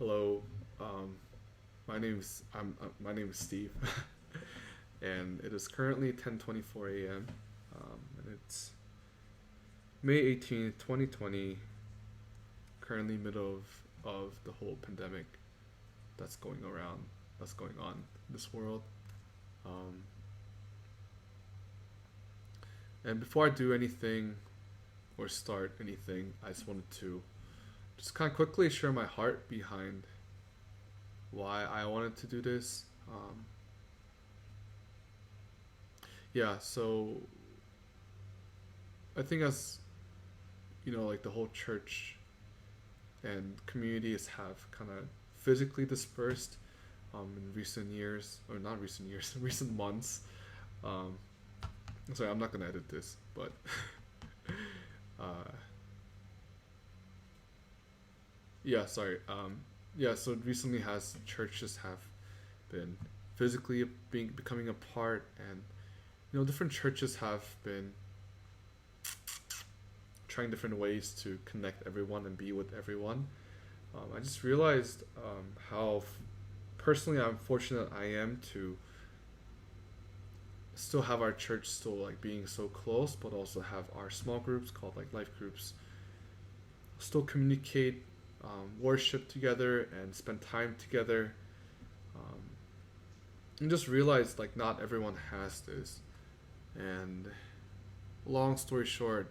Hello, um, my name is Steve, and it is currently 10:24 a.m. And it's May 18th, 2020. Currently, middle of the whole pandemic that's going around, that's going on in this world. Um, and before I do anything or start anything, I just wanted to just kind of quickly share my heart behind why I wanted to do this. Yeah, so I think as like the whole church and communities have kind of physically dispersed in recent years, or not recent years, recent months. Um, sorry, I'm not gonna edit this, but uh, yeah, sorry. Yeah, so recently has churches have been physically becoming apart, and different churches have been trying different ways to connect everyone and be with everyone. I just realized how personally I'm fortunate I am to still have our church still like being so close, but also have our small groups called like life groups still communicate, worship together, and spend time together. Um, and just realize like not everyone has this. And long story short,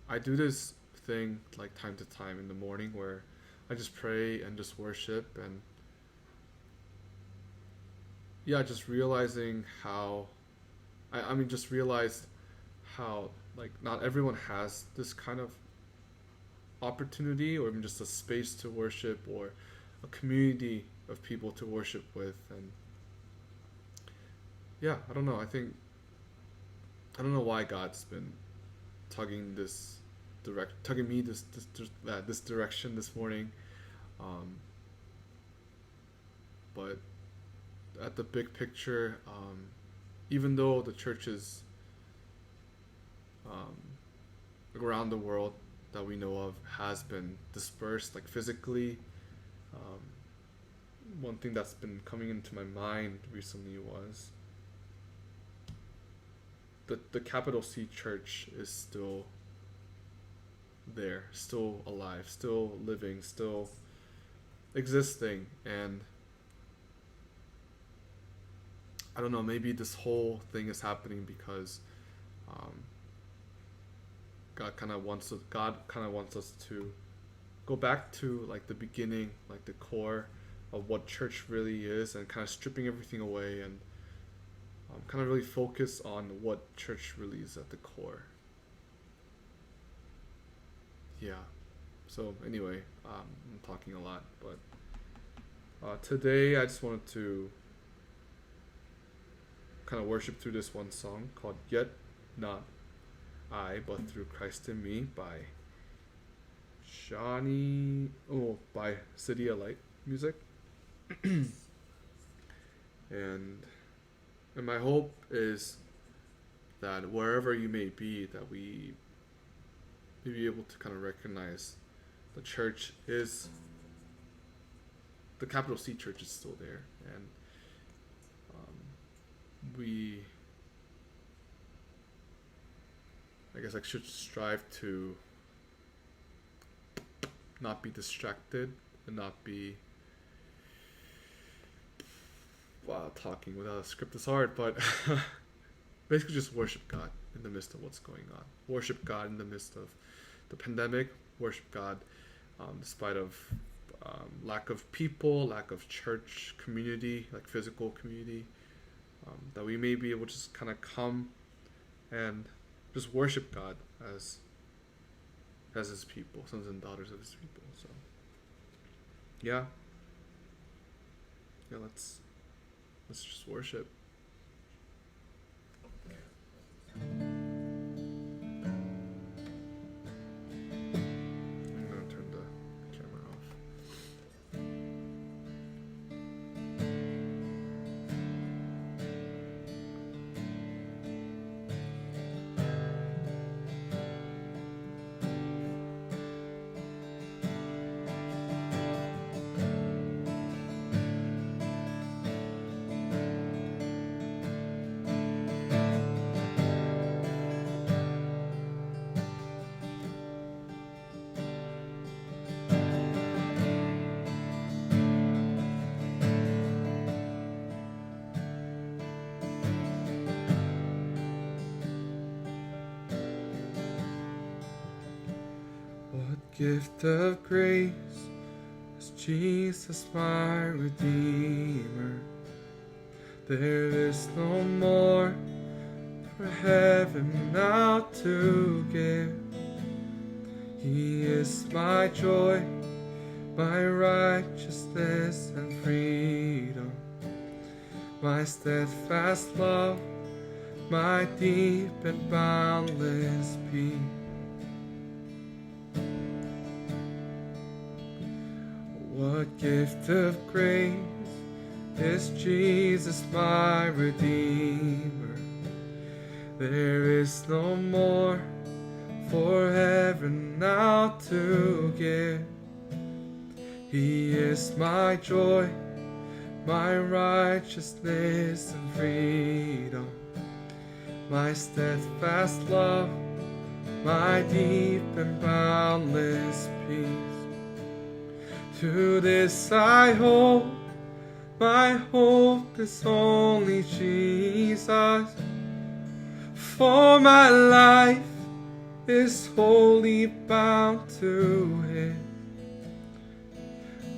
I do this thing like time to time in the morning where I just pray and just worship, and yeah, just realizing how I mean just realized how like not everyone has this kind of opportunity or even just a space to worship or a community of people to worship with. And yeah, I don't know, I don't know why God's been tugging me this direction this morning. um, but at the big picture, even though the churches um, around the world that we know of has been dispersed like physically, um, one thing that's been coming into my mind recently was the capital C church is still there, still alive, still living, still existing. And I don't know, maybe this whole thing is happening because um, God kind of wants us to go back to like the beginning, like the core of what church really is, and kind of stripping everything away, and kind of really focus on what church really is at the core. Yeah. So anyway, I'm talking a lot, but today I just wanted to kind of worship through this one song called "Yet Not I, But Through Christ in Me" by by CityAlight Music. and and my hope is that wherever you may be, that we may be able to kind of recognize the church is the capital C church is still there, and we, I guess, I should strive to not be distracted and not be, wow, talking without a script is hard, but basically just worship God in the midst of what's going on. Worship God in the midst of the pandemic. Worship God despite of lack of people, lack of church community, like physical community. That we may be able to just kind of come and just worship God as His people, sons and daughters of His people. So yeah, let's just worship. I'm gonna turn the camera off. gift of grace is Jesus my Redeemer. There is no more for heaven now to give. He is my joy, my righteousness and freedom, my steadfast love, my deep and boundless peace. What gift of grace is Jesus my Redeemer. There is no more for heaven now to give. He is my joy, my righteousness and freedom, my steadfast love, my deep and boundless peace. To this I hold, my hope is only Jesus, for my life is wholly bound to Him.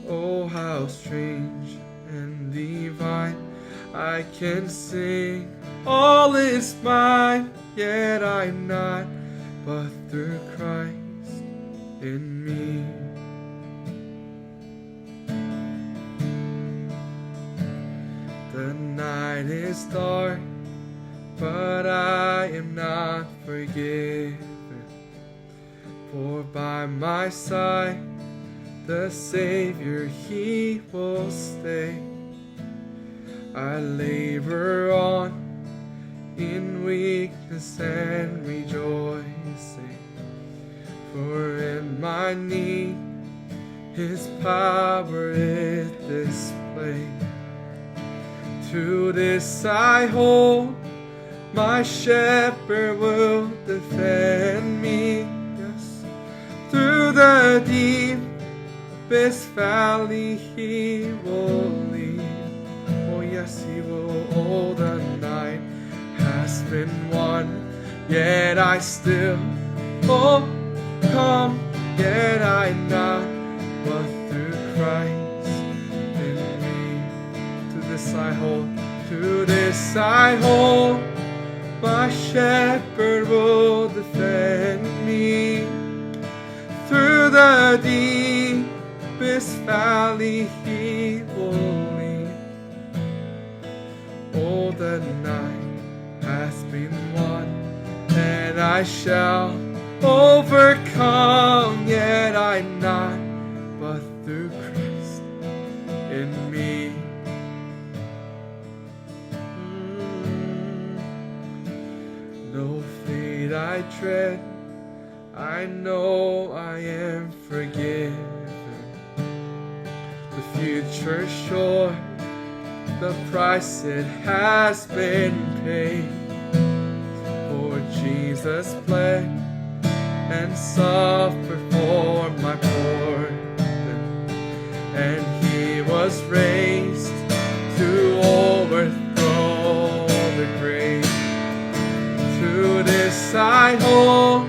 Oh, how strange and divine, I can sing, all is mine, yet I'm not, but through Christ in me. The night is dark, but I am not forgiven, for by my side the Savior, He will stay. I labor on in weakness and rejoicing, for in my need His power is displayed. To this I hold, my shepherd will defend me. Yes, through the deepest valley He will lead. Oh yes, He will. Oh, the night has been won, yet I still come, yet I not, but through Christ in me. To this I hold, to this I hold, my shepherd will defend me. Through the deepest valley He will lead. Oh, the night has been won, and I shall overcome, yet I'm not, but through Christ in me. No fate I tread, I know I am forgiven. The future sure, the price it has been paid. For Jesus bled and suffered for my pardon, and He was raised to overthrow the grave. To this I hold,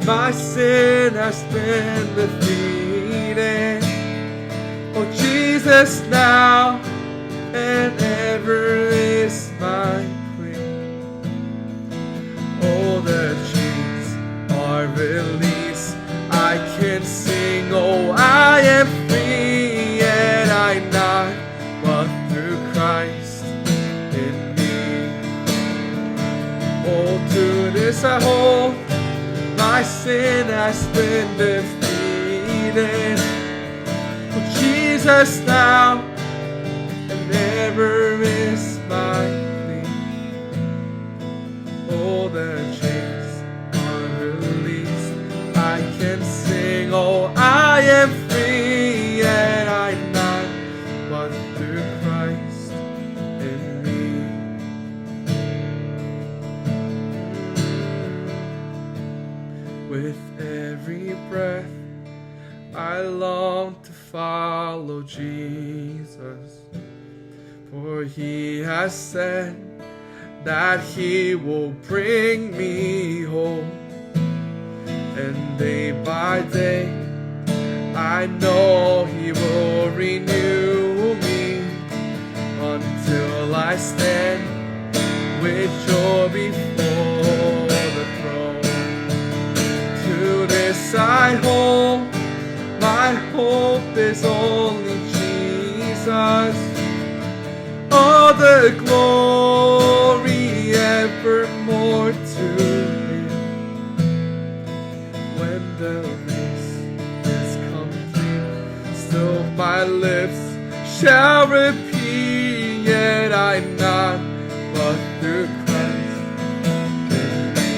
my sin has been defeated. Oh, Jesus now and ever is my plea. Oh, the chains are released, I can sing, oh, I am free, and I'm not, but through Christ in me. Oh, to this I hold, my sin has been defeated. Oh, Jesus now and ever is my plea. Oh, the chains are released, I can sing, oh, I am free, and I'm not, but through Christ in me. With every breath I long to follow Jesus, for He has said that He will bring me home, and day by day I know He will renew me until I stand with joy before the throne. To this I hold, my hope is only Jesus. All the glory evermore to Him. When the race is complete, still my lips shall repeat, yet I not, but through Christ in me.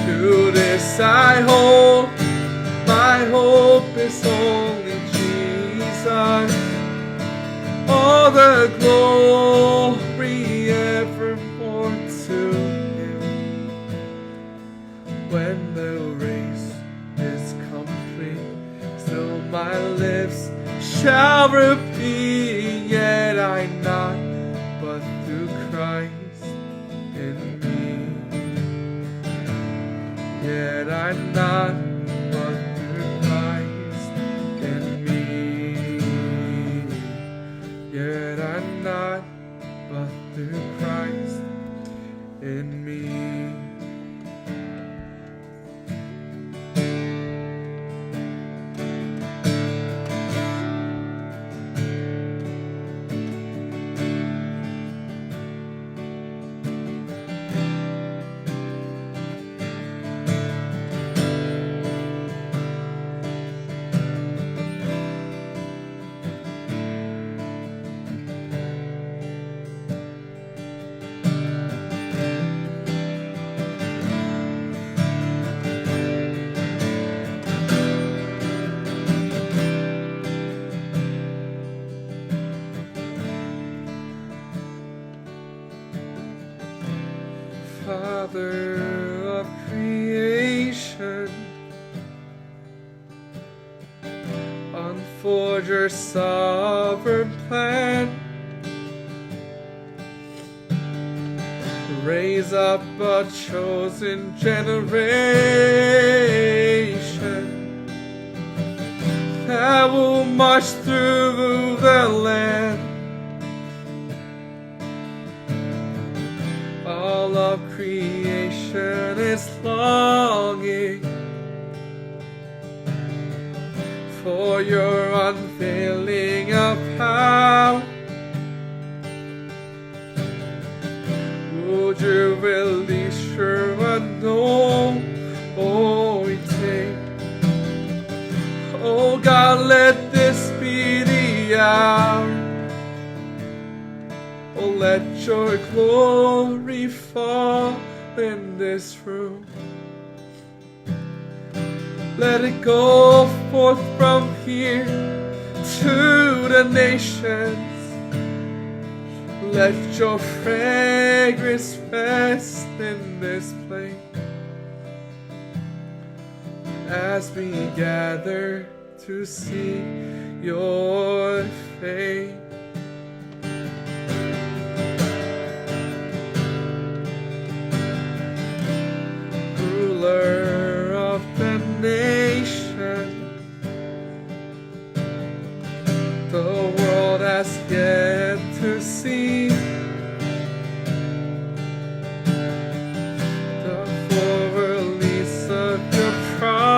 To this I hold, my hope is only Jesus. All the glory evermore to Him. When the race is complete, still my lips shall repeat, yet I not, but through Christ in me. Yet I not, but through Christ in me. Yet I'm not, but through Christ in me. Father of creation, unfold your sovereign plan. Raise up a chosen generation that will march through the land. All of creation is longing for your unveiling of power. Would you release your anointing? Oh God, let this be the hour. Oh, let your glory fall in this room. Let it go forth from here to the nations. Let your fragrance rest in this place as we gather to see your face. Ruler of the nation, the world has yet to see the full release of your promise.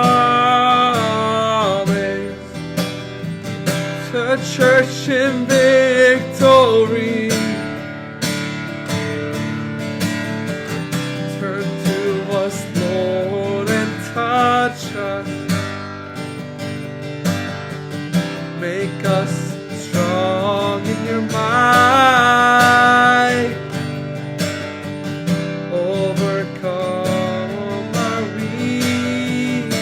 The church in victory, turn to us, Lord, and touch us. Make us strong in your might. Overcome our weakness,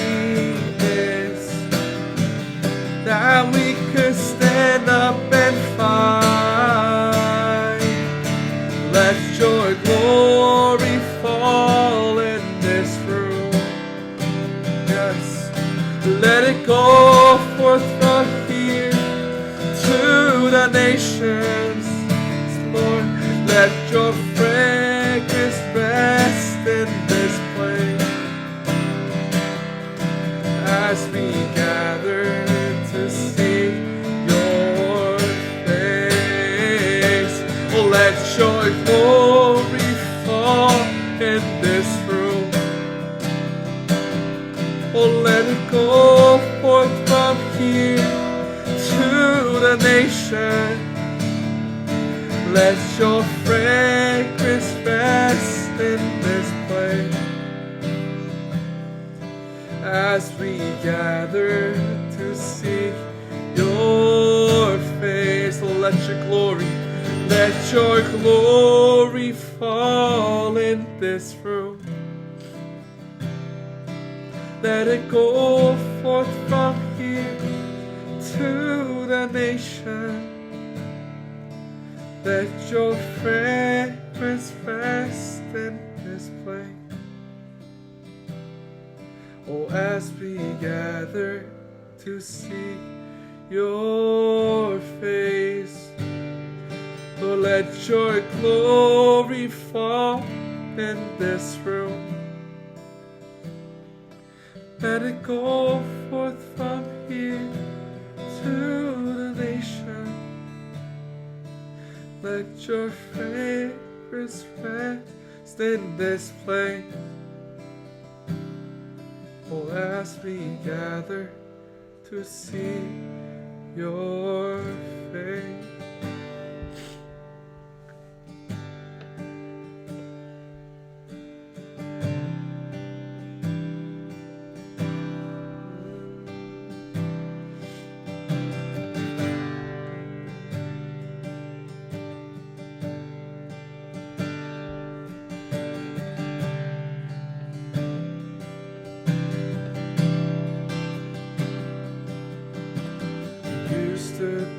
that we could stand up and fight. Let your glory fall in this room. Yes, let it go forth from here to the nations. Lord, let your fragrance rest in this place as we from here to the nation. Let your fragrance rest in this place. As we gather to seek your face, let your glory fall in this room. Let it go forth from here to the nation. Let your fragrance rest in this place. Oh, as we gather to seek your face, oh, let your glory fall in this room. Let it go forth from here to the nation. Let your fragrance rest in this place. Oh, as we gather to see your face.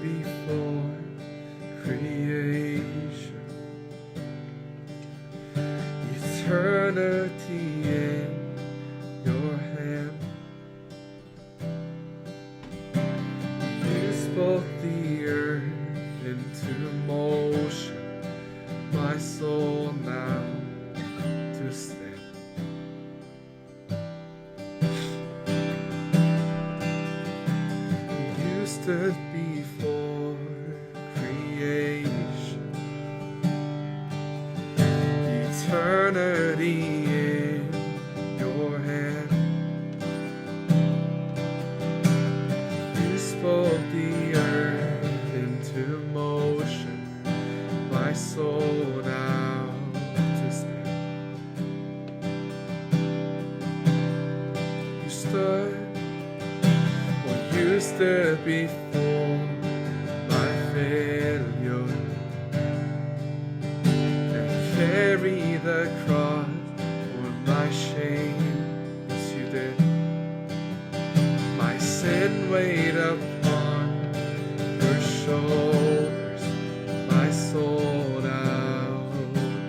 Before creation, eternity in your hand. You spoke the earth into motion, my soul now to stand. You stood before creation, eternity in your hand. You spoke the earth into motion, my soul now to stand. You stood before my failure and carry the cross for my shame. Yes, you did. My sin weighed upon your shoulders, my soul now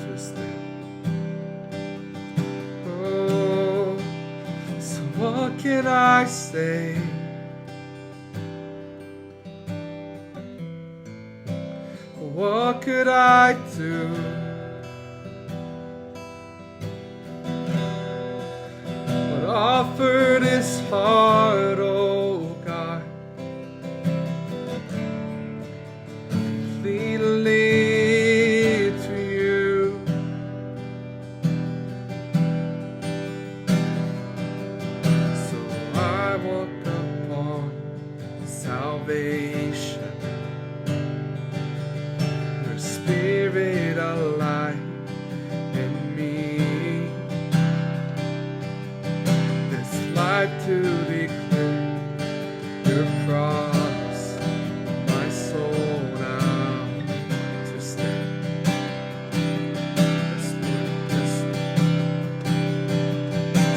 to stand. Oh, so what can I say? What could I do? But offer this heart, oh God, completely to you. So I walk upon salvation. Spirit alive in me, this life to declare your cross, my soul now to stand.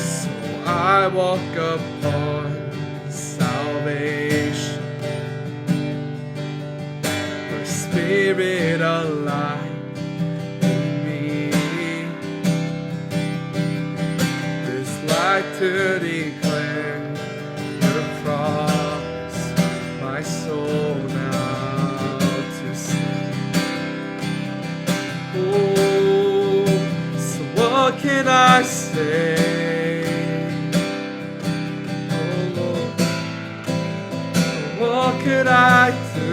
So I walk upon salvation. Spirit alive in me, this life to declare your cross, my soul now to sing. Oh, so what can I say? Oh Lord, what could I do?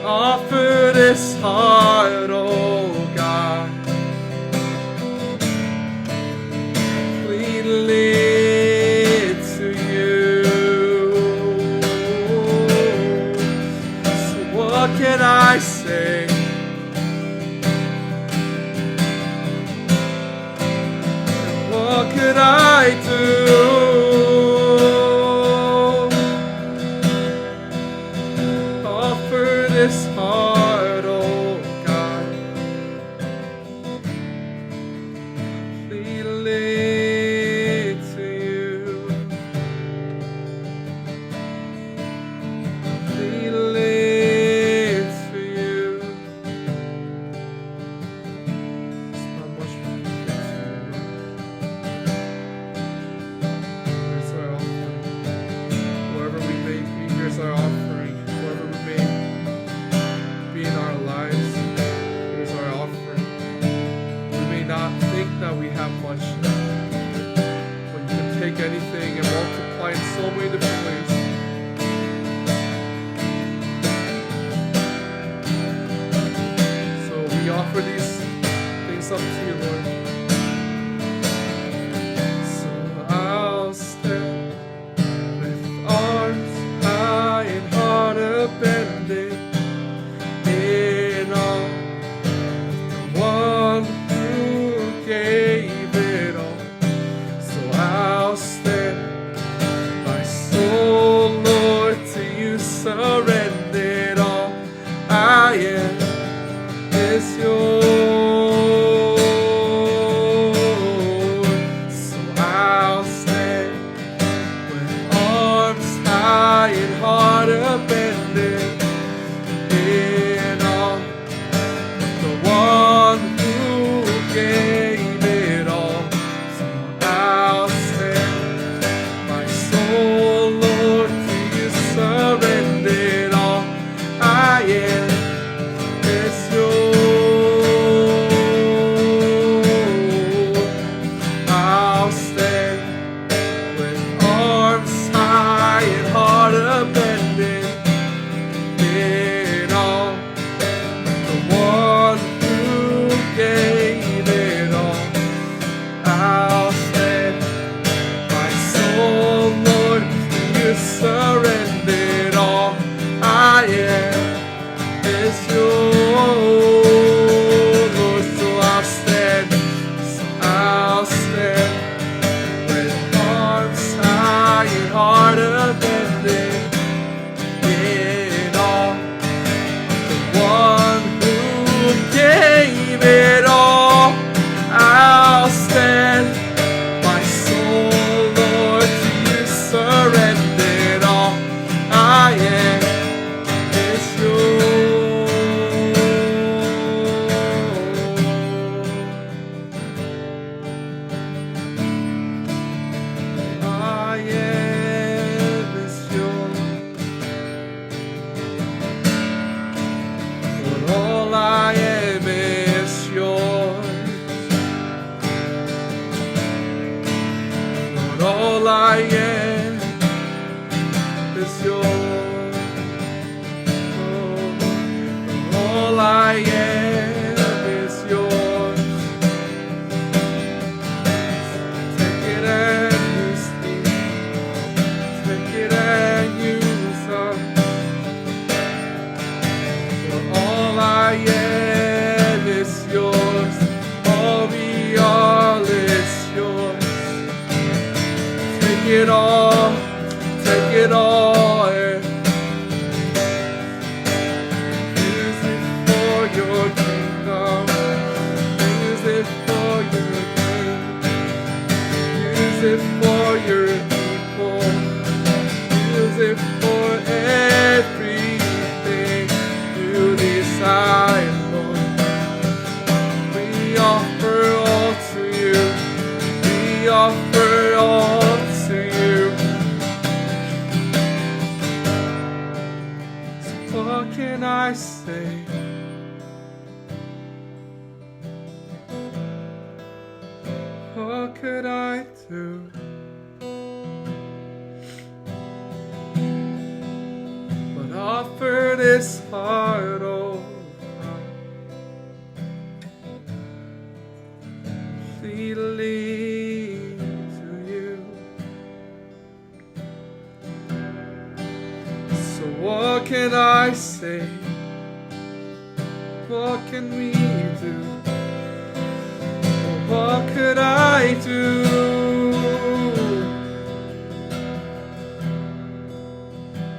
Offer this heart, oh God, freely to you. So what can I say? And what could I do? Offer this heart, oh God, freely to you, freely to you. There's not much more to get to. Here's our offering. Wherever we may be, here's our offering. Wherever we may be in our lives, here's our offering. We may not think that we have much, but you can take anything and multiply in so many different ways. So we offer these things up to you, Lord. So I'll stand with arms high and heart abandoned in all the one who gave it all. So I'll stand, my soul, Lord, to you surrendered. All I am is yours. So I'll stand with arms high and heart abandoned in all the one who gave it all. So I'll stand, my soul, Lord, to you surrendered. All I am is yours. I'll stand with arms high and heart abandoned in all the one who gave it all. I'll stand, my soul, Lord, to you surrendered. All I am is yours, Lord. So I'll stand, with arms high and heart abandoned in all the one who gave it all. I'll stand, my soul, Lord, to you surrendered. All I am is yours. I am is yours. Lord, all I am is yours. Lord, all I am is yours. All I am is yours. Take it and use me. Take it and use us. For all I am is yours. All we are is yours. Take it all. Take it all. Use it for your kingdom. Use it for your good. Use it for your people. Use it for everything you desire, Lord. We offer all to you. We offer all to you. So what can I say? What could I do? But offer this heart, oh God, freely to What can I say? What can we do? What could I do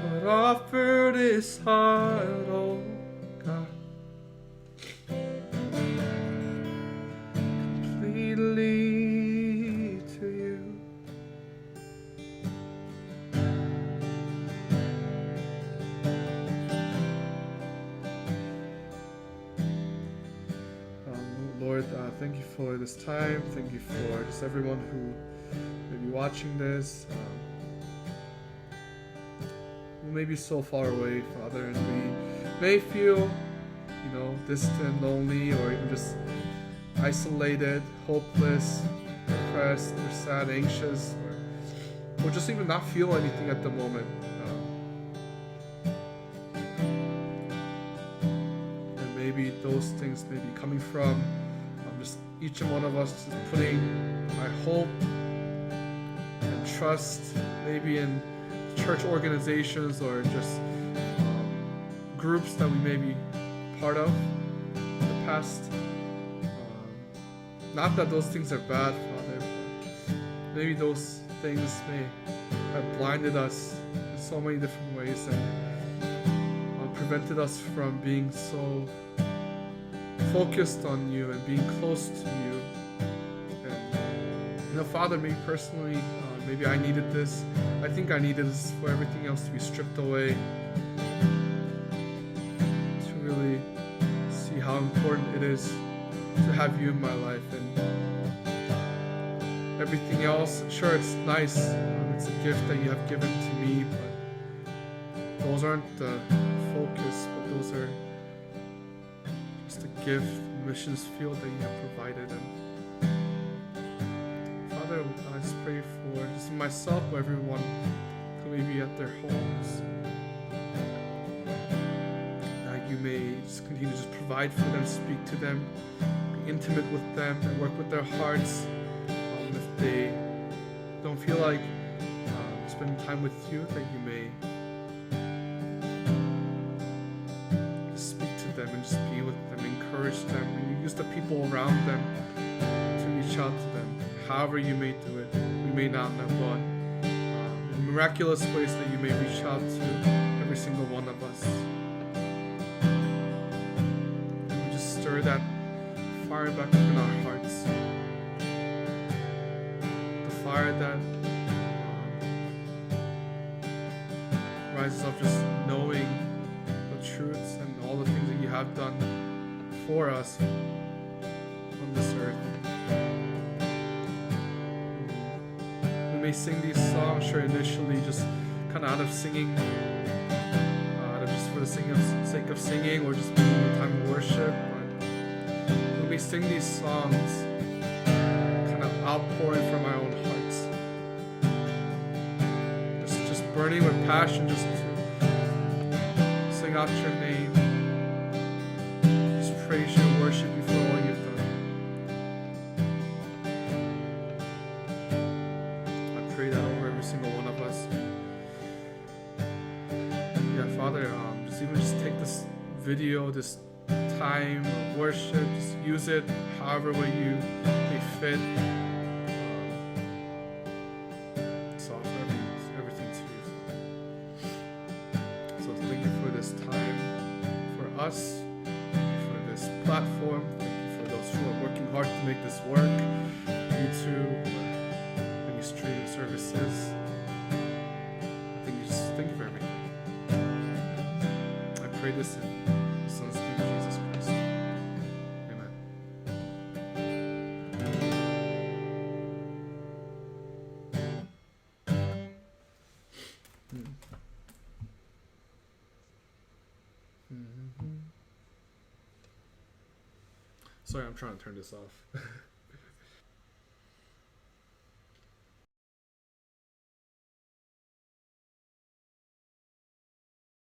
but offer this heart, oh God, completely to you. Lord, thank you for this time. Thank you for just everyone who may be watching this, who may be so far away, Father, and we may feel, distant, lonely, or even just isolated, hopeless, depressed, or sad, anxious, or just even not feel anything at the moment. And maybe those things may be coming from just each and one of us just putting our hope and trust maybe in church organizations or just groups that we may be part of in the past. Not that those things are bad, Father, but maybe those things may have blinded us in so many different ways and prevented us from being so focused on you and being close to you. And Father, me personally, maybe I needed this. I think I needed this for everything else to be stripped away, to really see how important it is to have you in my life. And everything else, sure, it's nice. It's a gift that you have given to me, but those aren't the focus, but those are just a gift, missions field that you have provided. And Father, I just pray for just myself or everyone who may be at their homes, that you may just continue to just provide for them, speak to them, be intimate with them, and work with their hearts. If they don't feel like spending time with you, that you may speak to them and just be with them, encourage them, and you use the people around them to reach out to them. However you may do it, we may not know, but in miraculous ways that you may reach out to every single one of us. And we just stir that fire back up in our hearts. The fire that rises up just knowing the truths and all the things that you have done for us on this earth. We may sing these songs, sure, initially just kind of out of singing, out of just for the sake of singing, or just being in a time of worship. But when we sing these songs, kind of outpouring from our own hearts, just burning with passion, just to sing out your name, just praise you and worship you for all you've done. I pray that over every single one of us. Yeah, Father, just take this video, this time of worship, just use it however way you may fit. It's all for everything to you. So thank you for this time, for us, for this platform. Thank you for those who are working hard to make this work. YouTube, many streaming services. Thank you for everything. I pray this in the Son's name, Jesus Christ. Amen. Sorry, I'm trying to turn this off.